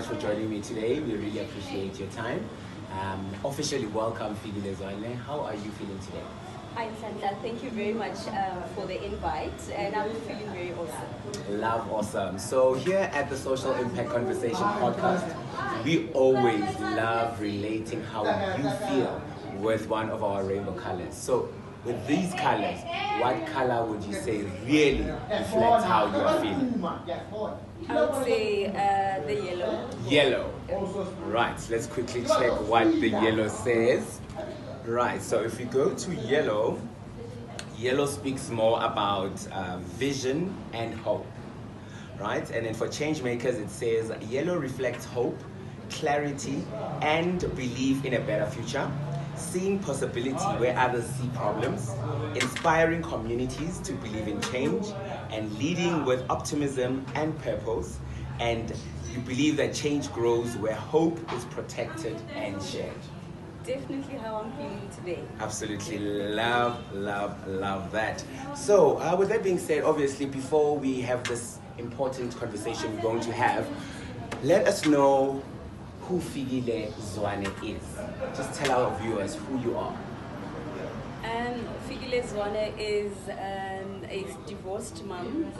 for joining me today. We really appreciate your time. Officially welcome, Fikile Zwane. How are you feeling today? Hi, Santa. Thank you very much for the invite, and I'm feeling very awesome. Love awesome. So here at the Social Impact Conversation podcast, we always love relating how you feel with one of our rainbow colors. So with these colors, what color would you say really reflects how you are feeling? I would say the yellow. Yellow. Right, let's quickly check what the yellow says. Right, so if we go to yellow, yellow speaks more about vision and hope. Right, and then for change makers, it says yellow reflects hope, clarity, and belief in a better future, seeing possibility where others see problems, inspiring communities to believe in change, and leading with optimism and purpose. And you believe that change grows where hope is protected and shared. Definitely how I'm feeling today. Absolutely love that. So with that being said, obviously before we have this important conversation we're going to have, let us know who Fikile Zwane is. Just tell our viewers who you are. Fikile Zwane is a divorced mom.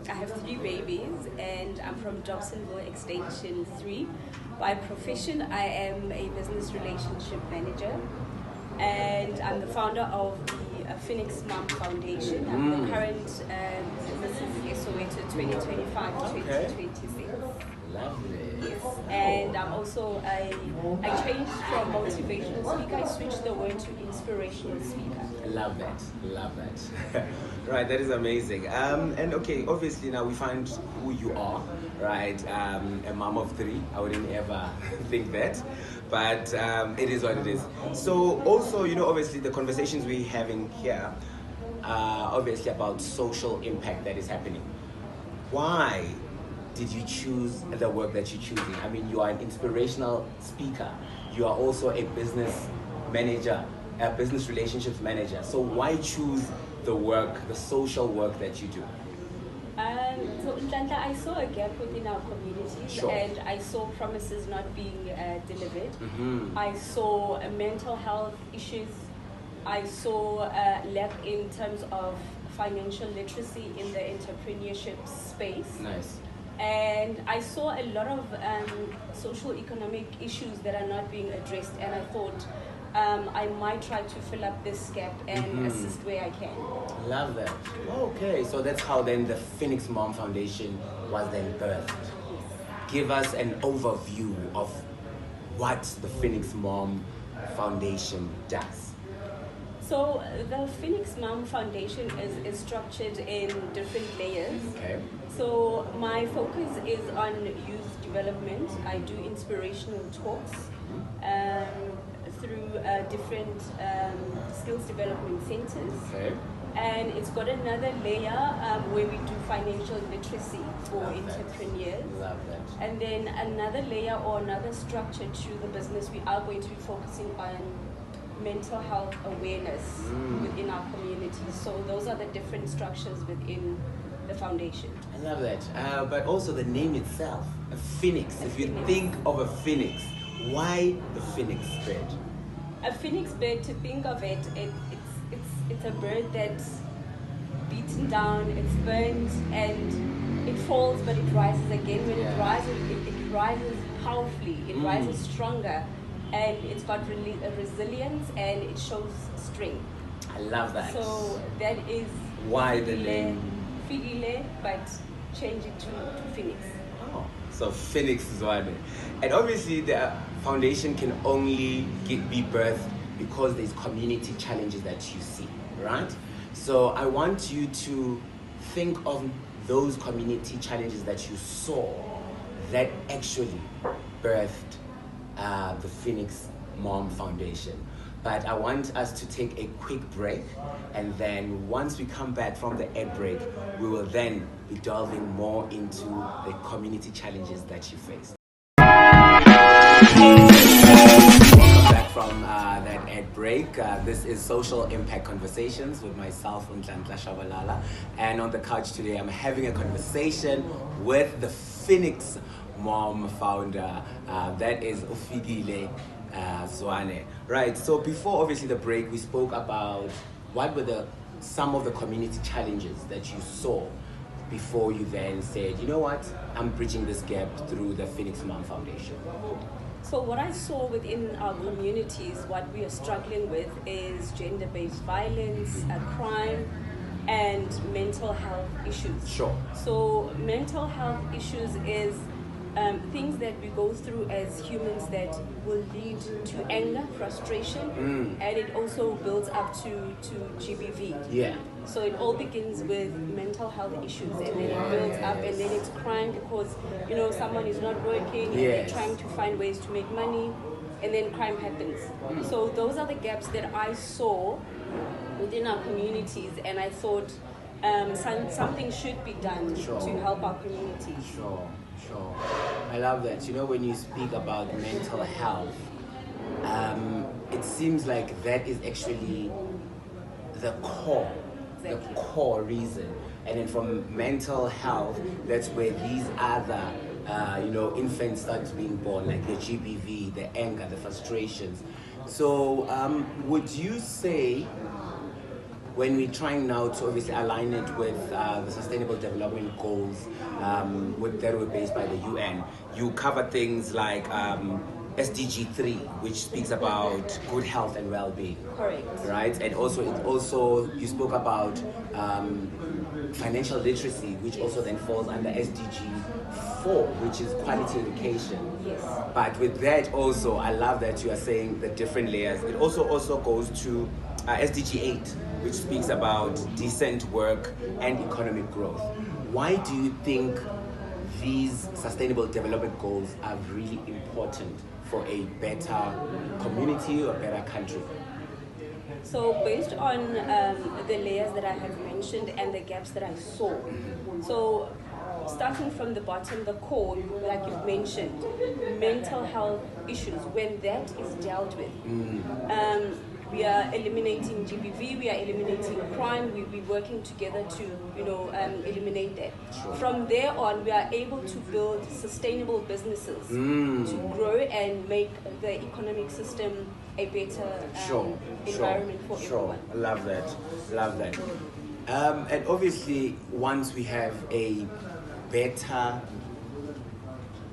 I have 3 babies, and I'm from Dobsinville Extension 3. By profession, I am a business relationship manager, and I'm the founder of the Phoenix Mom Foundation. I'm the current Mrs. Soweto 2025-2026. Lovely. Yes, and I'm also I changed from motivational speaker. I switched the word to inspirational speaker. Love that. Right, that is amazing. And okay, obviously now we find who you are, right? A mom of 3. I wouldn't ever think that, but it is what it is. So also, obviously the conversations we're having here are obviously about social impact that is happening. Why did you choose the work that you're choosing? I mean, you are an inspirational speaker. You are also a business manager, a business relationships manager. So why choose the work, the social work that you do? So Ntlantla, I saw a gap within our communities, Sure. and I saw promises not being delivered. Mm-hmm. I saw mental health issues. I saw lack in terms of financial literacy in the entrepreneurship space. Nice. And I saw a lot of social economic issues that are not being addressed, and I thought I might try to fill up this gap and assist where I can. Love that. Okay, so that's how then the Phoenix Mom Foundation was then birthed. Give us an overview of what the Phoenix Mom Foundation does. So the Phoenix Mom Foundation is structured in different layers. Okay. So my focus is on youth development. I do inspirational talks through different skills development centers. Okay. And it's got another layer where we do financial literacy for entrepreneurs. Love that. And then another layer or another structure to the business, we are going to be focusing on mental health awareness within our community. So those are the different structures within the foundation. I love that. But also the name itself, a phoenix. If you think of a phoenix, why the phoenix bird? A phoenix bird, to think of it, it's a bird that's beaten down, it's burned, and it falls, but it rises again. When it rises, it rises powerfully, it rises stronger, and it's got resilience, and it shows strength. I love that. So that is why the name Fikile, but change it to Phoenix. Oh, so Phoenix Zwane. And obviously the foundation can only be birthed because there's community challenges that you see, right? So I want you to think of those community challenges that you saw that actually birthed the Phoenix Mom Foundation. But I want us to take a quick break, and then once we come back from the ad break, we will then be delving more into the community challenges that you faced. Welcome back from that ad break. This is Social Impact Conversations with myself, Ntlantla Shabalala. And on the couch today, I'm having a conversation with the Phoenix mom founder. That is Fikile Zwane. Right, so before obviously the break, we spoke about what were some of the community challenges that you saw before you then said, you know what, I'm bridging this gap through the Phoenix Mom Foundation. So what I saw within our communities, what we are struggling with is gender-based violence, crime, and mental health issues. Sure. So mental health issues is things that we go through as humans that will lead to anger, frustration, and it also builds up to GBV. Yeah. So it all begins with mental health issues, and then it builds up, and then it's crime because someone is not working, and they're trying to find ways to make money, and then crime happens. So those are the gaps that I saw within our communities, and I thought something should be done to help our communities. Sure. I love that. When you speak about mental health, it seems like that is actually the core. Exactly. The core reason. And then from mental health, that's where these other, infants start being born, like the GBV, the anger, the frustrations. So would you say, when we're trying now to obviously align it with the Sustainable Development Goals that were based by the UN, you cover things like SDG 3, which speaks about good health and well-being. Correct. Right? And you spoke about financial literacy, which also then falls under SDG 4, which is quality education. Yes. But with that also, I love that you are saying the different layers. It also goes to SDG 8, which speaks about decent work and economic growth. Why do you think these sustainable development goals are really important for a better community or a better country? So based on the layers that I have mentioned and the gaps that I saw, so starting from the bottom, the core, like you've mentioned, mental health issues, when that is dealt with, we are eliminating GBV, we are eliminating crime, we're working together to eliminate that. Sure. From there on, we are able to build sustainable businesses to grow and make the economic system a better environment for everyone. I love that. And obviously, once we have a better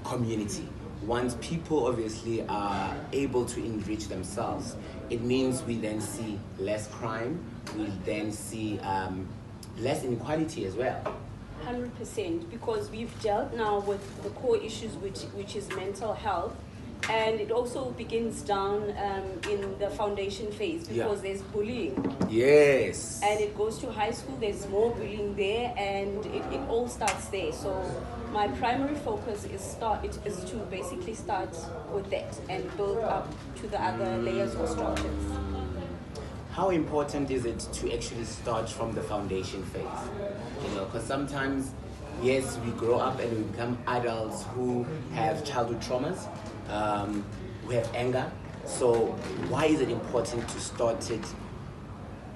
community, once people obviously are able to enrich themselves, it means we then see less crime, we then see less inequality as well. 100%, because we've dealt now with the core issues, which is mental health, and it also begins down in the foundation phase, because there's bullying. Yes. And it goes to high school, there's more bullying there, and it all starts there. So my primary focus is to basically start with that and build up to the other layers or structures. How important is it to actually start from the foundation phase? Because sometimes, yes, we grow up and we become adults who have childhood traumas, who have anger. So why is it important to start it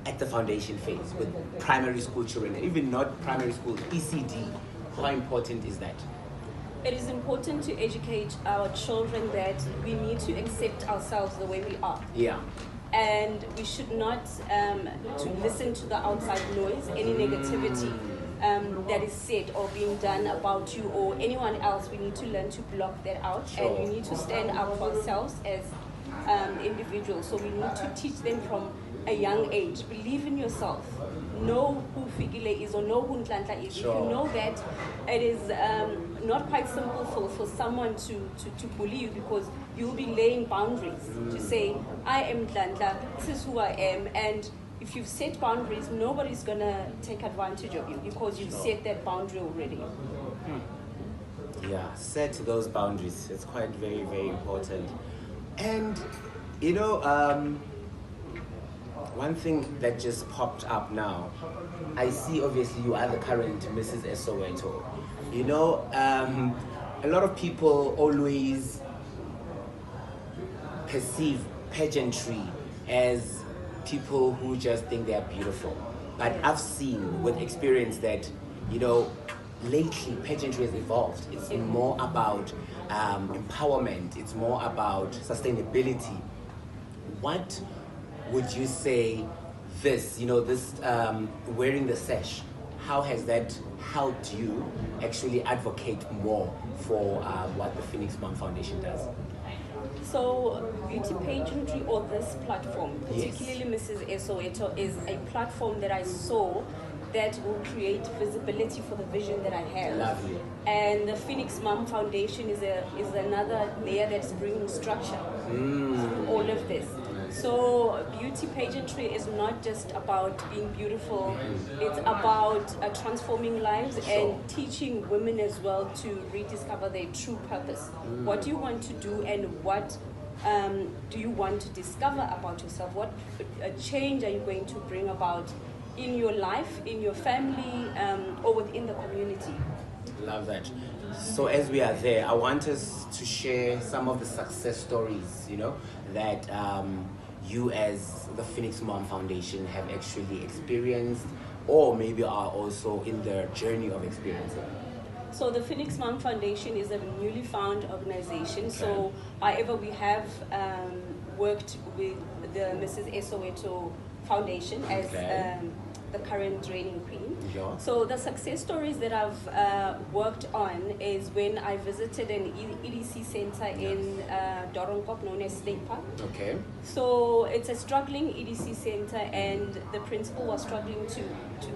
at the foundation phase with primary school children, even not primary school, ECD? How important is that? It is important to educate our children that we need to accept ourselves the way we are. Yeah. And we should not to listen to the outside noise, any negativity that is said or being done about you or anyone else. We need to learn to block that out, and we need to stand up for ourselves as individuals. So we need to teach them from a young age. Believe in yourself. Know who Fikile is or know who Nhlanhla is. If you know that, it is not quite simple for someone to bully you, because you'll be laying boundaries to say, I am Nhlanhla, this is who I am, and if you've set boundaries, nobody's gonna take advantage of you because you've set that boundary already. Yeah, set those boundaries. It's quite very, very important. And one thing that just popped up now, I see obviously you are the current Mrs. Soweto. A lot of people always perceive pageantry as people who just think they are beautiful. But I've seen with experience that, lately pageantry has evolved. It's more about empowerment. It's more about sustainability. What would you say this, this wearing the sash, how has that helped you actually advocate more for what the Phoenix Mom Foundation does? So, beauty pageantry, or this platform, Yes. particularly Mrs. Soweto, is a platform that I saw that will create visibility for the vision that I have. Lovely. And the Phoenix Mom Foundation is another layer that's bringing structure to all of this. So beauty pageantry is not just about being beautiful, it's about transforming lives and teaching women as well to rediscover their true purpose. What do you want to do, and what do you want to discover about yourself? What change are you going to bring about in your life, in your family, or within the community? Love that. So as we are there, I want us to share some of the success stories, that you as the Phoenix Mom Foundation have actually experienced, or maybe are also in the journey of experiencing. So the Phoenix Mom Foundation is a newly found organization. Okay. So however, we have worked with the Mrs. Soweto Foundation as the current reigning queen. Yeah. So the success stories that I've worked on is when I visited an EDC center in Doornkop, known as State Park. Okay. So it's a struggling EDC center, and the principal was struggling to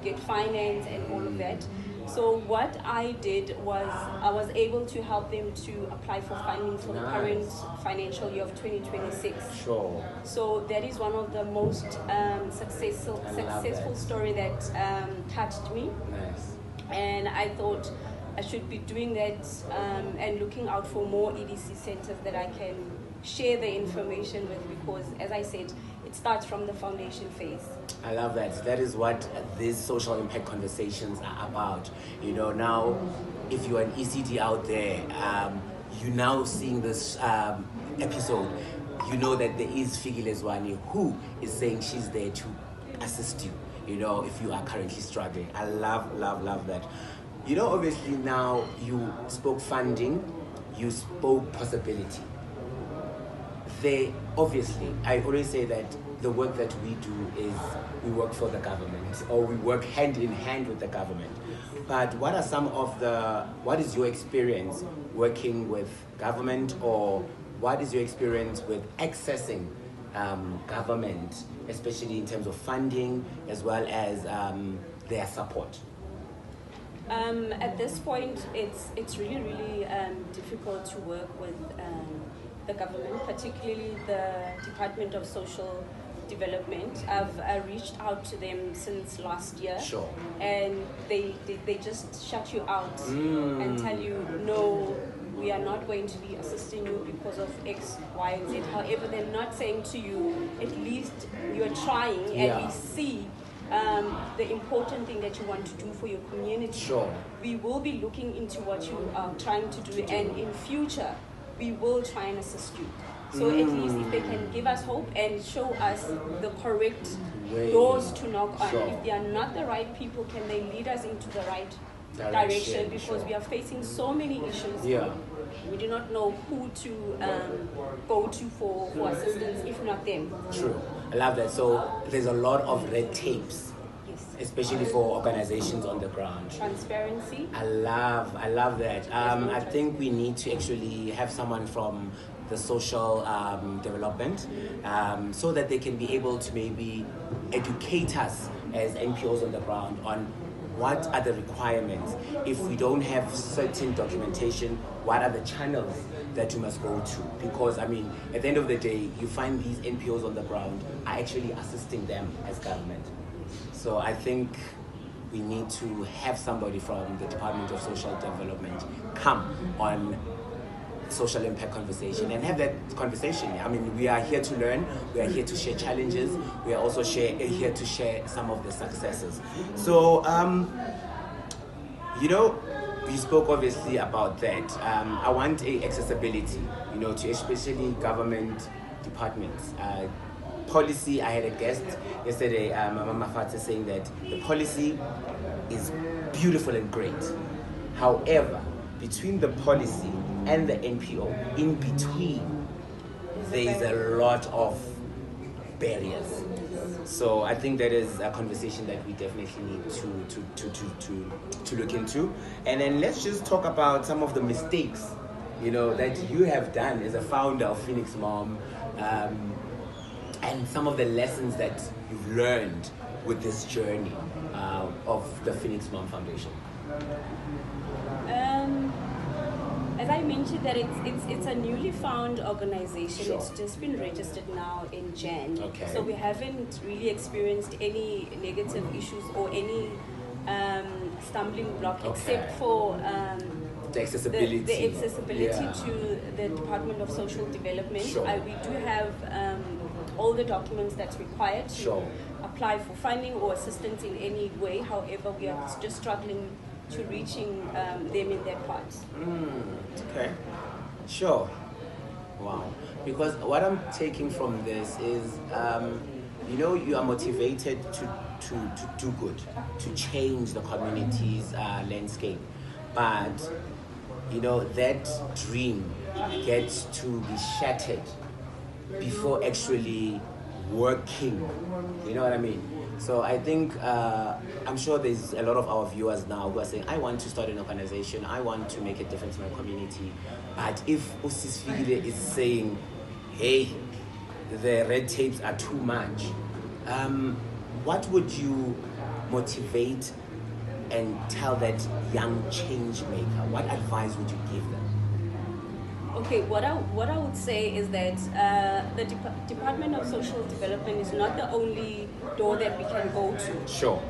get finance and all of that. So what I did was I was able to help them to apply for funding for the current financial year of 2026. Sure. So that is one of the most successful story that touched me. Nice. And I thought I should be doing that and looking out for more EDC centers that I can share the information with, because as I said, it starts from the foundation phase. I love that. That is what these social impact conversations are about. Now, if you're an ECD out there, you're now seeing this episode, you know that there is Fikile Zwane who is saying she's there to assist you, if you are currently struggling. I love that. Obviously now you spoke funding, you spoke possibility. Obviously, I always say that the work that we do is we work for the government, or we work hand in hand with the government. But what is your experience working with government, or what is your experience with accessing government, especially in terms of funding as well as their support? At this point, it's really difficult to work with the government, particularly the Department of Social Development. I've reached out to them since last year. Sure. And they just shut you out and tell you, no, we are not going to be assisting you because of X, Y, and Z. However, they're not saying to you, at least you're trying, and we see the important thing that you want to do for your community. Sure. We will be looking into what you are trying to do, and in future, we will try and assist you. So at least if they can give us hope and show us the correct doors to knock on. Sure. If they are not the right people, can they lead us into the right direction? Because we are facing so many issues. Yeah. We do not know who to go to for assistance, if not them. True. I love that. So there's a lot of red tapes, especially for organizations on the ground. Transparency. I love that. I think we need to actually have someone from the social development so that they can be able to maybe educate us as NPOs on the ground on what are the requirements. If we don't have certain documentation, what are the channels that you must go to? Because at the end of the day, you find these NPOs on the ground are actually assisting them as government. So I think we need to have somebody from the Department of Social Development come on social impact conversation and have that conversation. We are here to learn, we are here to share challenges, we are also here to share some of the successes. So, you spoke obviously about that. I want accessibility, to especially government departments. Policy, I had a guest yesterday, Mama Mafate, saying that the policy is beautiful and great, However, between the policy and the NPO, in between, there is a lot of barriers. So I think that is a conversation that we definitely need to look into. And then let's just talk about some of the mistakes, that you have done as a founder of Phoenix Mom, and some of the lessons that you've learned with this journey of the Phoenix Mom Foundation. As I mentioned, that it's a newly found organization. Sure. It's just been registered now in Jan. Okay. So we haven't really experienced any negative issues or any stumbling block, except for the accessibility. The accessibility to the Department of Social Development. Sure. We do have all the documents that's required to Sure. apply for funding or assistance in any way. However, we are just struggling to reaching them in their parts. Okay. Sure. Wow. Because what I'm taking from this is, you are motivated to do good, to change the community's landscape. But, that dream gets to be shattered before actually working. You know what I mean? So I think, I'm sure there's a lot of our viewers now who are saying, I want to start an organization, I want to make a difference in my community. But if Usis Fikile is saying, hey, the red tapes are too much, what would you motivate and tell that young change maker? What advice would you give them? Okay, what I would say is that the Department of Social Development is not the only door that we can go to. Sure.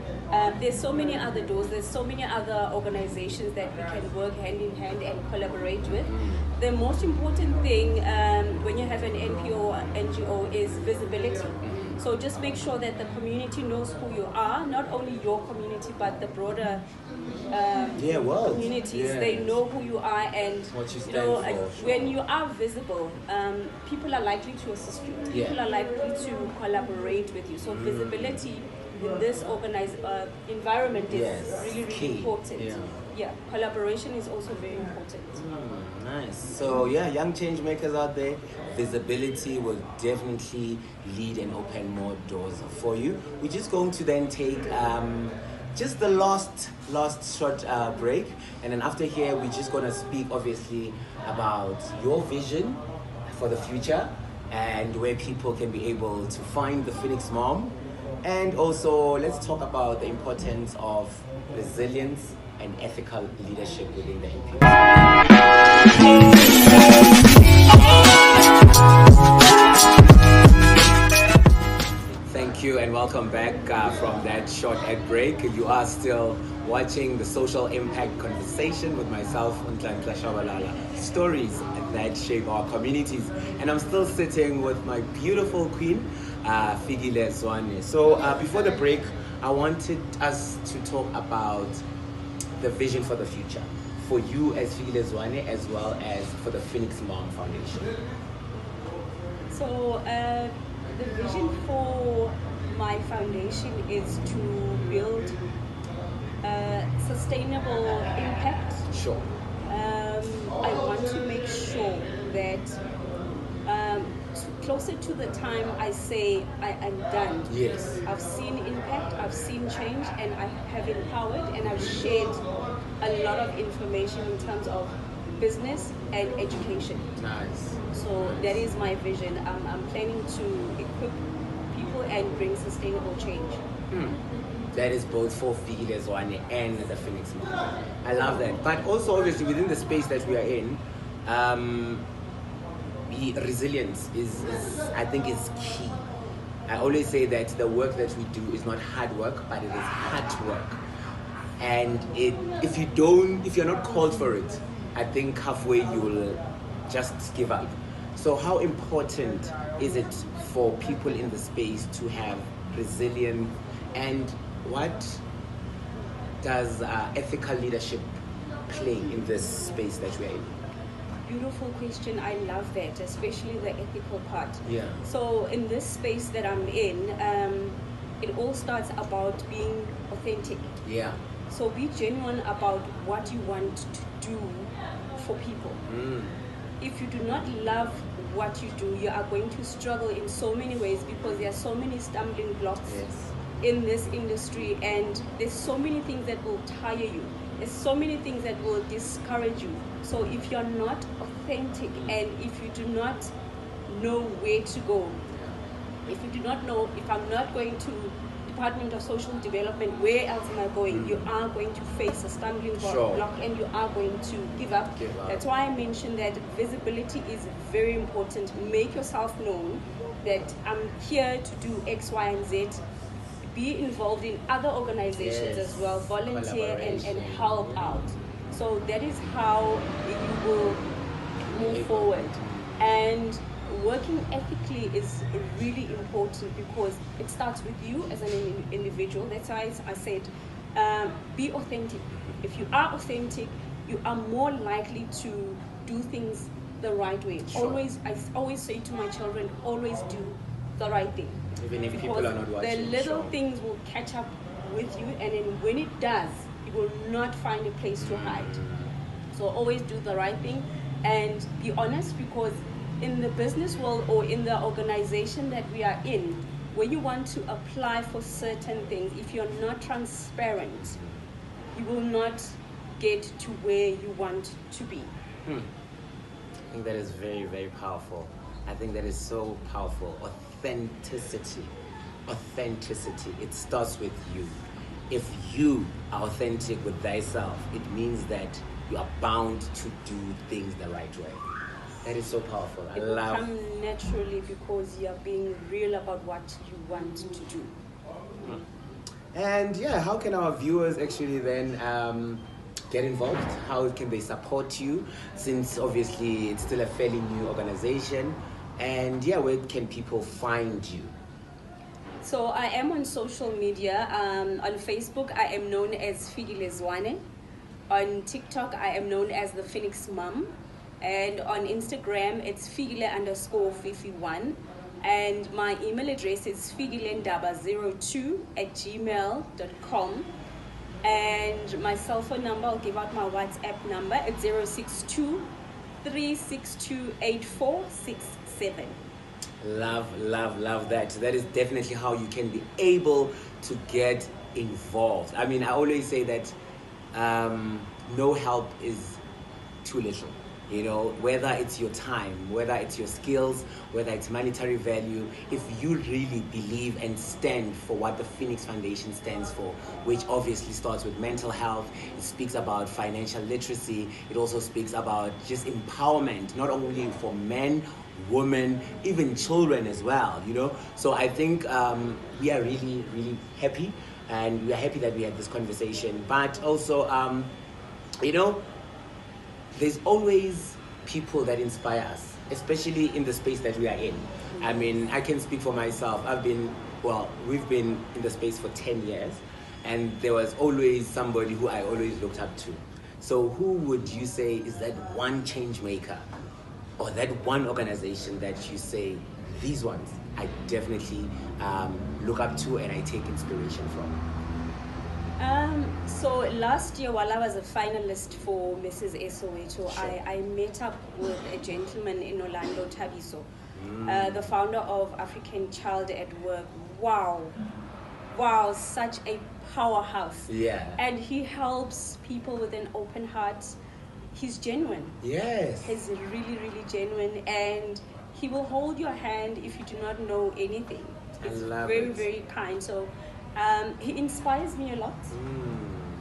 There's so many other doors, there's so many other organizations that we can work hand in hand and collaborate with. The most important thing when you have an NPO or NGO is visibility. So just make sure that the community knows who you are, not only your community, but the broader communities. Yes. They know who you are, and what you stand for. Sure. When you are visible, people are likely to assist you. People are likely to collaborate with you. So visibility in this organized environment is really important. Yeah, collaboration is also very important. Nice. So young change makers out there, visibility will definitely lead and open more doors for you. We're just going to then take just the last short break, and then after here we're just going to speak obviously about your vision for the future and where people can be able to find the Phoenix Mom, and also let's talk about the importance of resilience and ethical leadership within the NPO. Thank you and welcome back from that short ad break. You are still watching the Social Impact Conversation with myself, Untlan Shabalala. Stories that shape our communities. And I'm still sitting with my beautiful queen, Fikile Zwane. So before the break, I wanted us to talk about the vision for the future for you as Fikile Zwane, as well as for the Phoenix Mom Foundation. So the vision for my foundation is to build sustainable impact. Sure. I want to make sure that closer to the time I say I am done. Yes. I've seen impact, I've seen change, and I have empowered and I've shared a lot of information in terms of business and education. Nice. So that is my vision. I'm planning to equip people and bring sustainable change. That is both for Fikile Zwane and the Phoenix Mom. I love that. But also obviously within the space that we are in, resilience is I think is key. I always say that the work that we do is not hard work, but it is hard work. And if you're not called for it, I think halfway you will just give up. So how important is it for people in the space to have resilience, and what does ethical leadership play in this space that we are in? Beautiful question. I love that, especially the ethical part. Yeah. So in this space that I'm in, it all starts about being authentic. Yeah. So be genuine about what you want to do for people. If you do not love what you do, you are going to struggle in so many ways, because there are so many stumbling blocks in this industry, and there's so many things that will tire you. There's so many things that will discourage you. So if you're not authentic, and if you do not know where to go, if you do not know, if I'm not going to Department of Social Development, where else am I going? You are going to face a stumbling block, and you are going to give up. That's why I mentioned that visibility is very important. Make yourself known that I'm here to do X, Y, and Z. Be involved in other organizations as well, volunteer and help out. So that is how you will move forward. And working ethically is really important, because it starts with you as an individual. That's why I said be authentic. If you are authentic, you are more likely to do things the right way. I always say to my children, always do the right thing. Even if people are not watching. The little things will catch up with you, and then when it does, you will not find a place to hide. So always do the right thing and be honest, because in the business world or in the organization that we are in, when you want to apply for certain things, if you're not transparent, you will not get to where you want to be. I think that is very, very powerful. I think that is so powerful. Authenticity. It starts with you. If you are authentic with thyself, it means that you are bound to do things the right way. That is so powerful. It will come naturally, because you are being real about what you want to do. And yeah, how can our viewers actually then get involved? How can they support you, since obviously it's still a fairly new organization? And yeah, where can people find you? So I am on social media. On Facebook, I am known as Fikile Zwane. On TikTok, I am known as the Phoenix Mom. And on Instagram, it's Fikile_Fifi1. And my email address is figilendaba02@gmail.com. And my cell phone number, I'll give out my WhatsApp number. It's 062-362-8467. Love that. That is definitely how you can be able to get involved. I mean, I always say that no help is too little. You know, whether it's your time, whether it's your skills, whether it's monetary value, if you really believe and stand for what the Phoenix Foundation stands for, which obviously starts with mental health, it speaks about financial literacy, it also speaks about just empowerment, not only for men, women, even children as well, you know. So I think we are really, really happy, and we are happy that we had this conversation. But also, you know, there's always people that inspire us, especially in the space that we are in. I mean, I can speak for myself. We've been in the space for 10 years, and there was always somebody who I always looked up to. So who would you say is that one change maker, or that one organization that you say, these ones I definitely look up to and I take inspiration from? So last year, while I was a finalist for Mrs. Soweto, I met up with a gentleman in Orlando, Tabiso, the founder of African Child at Work. Wow, such a powerhouse. Yeah. And he helps people with an open heart. He's genuine. Yes. He's really, really genuine, and he will hold your hand if you do not know anything. He's very kind. So he inspires me a lot.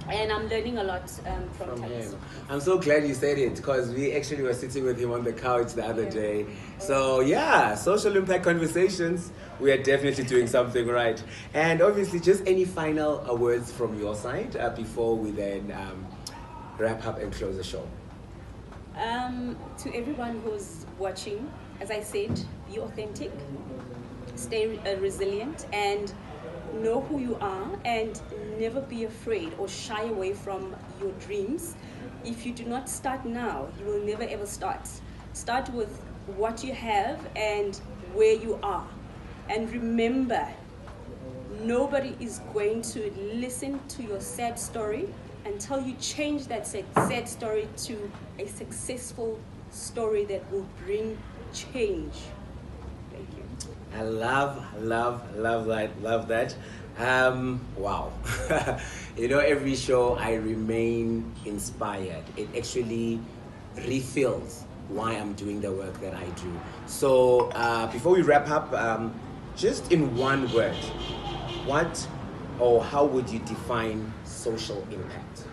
And I'm learning a lot from him. I'm so glad you said it, because we actually were sitting with him on the couch the other day. So yeah, social impact conversations, we are definitely doing something right. And obviously, just any final words from your side before we then wrap up and close the show. To everyone who's watching, as I said, be authentic, stay resilient, and know who you are, and never be afraid or shy away from your dreams. If you do not start now, you will never ever start. Start with what you have and where you are. And remember, Nobody is going to listen to your sad story until you change that sad story to a successful story that will bring change. Thank you. I love that. Wow. Every show I remain inspired. It actually refills why I'm doing the work that I do. So before we wrap up, just in one word, what or how would you define social impact?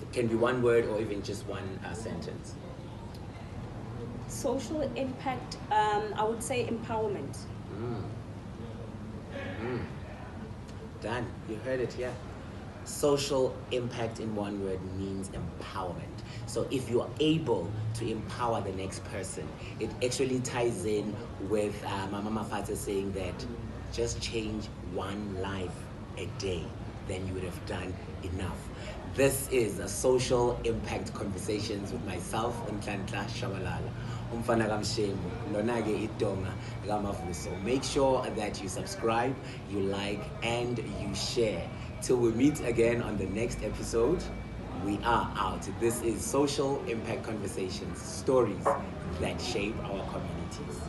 It can be one word or even just one sentence. Social impact, I would say empowerment. Dan, you heard it here. Social impact in one word means empowerment. So if you are able to empower the next person, it actually ties in with my Mama Fata saying that just change one life a day, then you would have done enough. This is a social impact conversations with myself, Nhlanhla Shabalala. Umfana kamshemu, lonake idonga lamavuso. So make sure that you subscribe, you like, and you share. Till we meet again on the next episode, we are out. This is Social Impact Conversations, stories that shape our communities.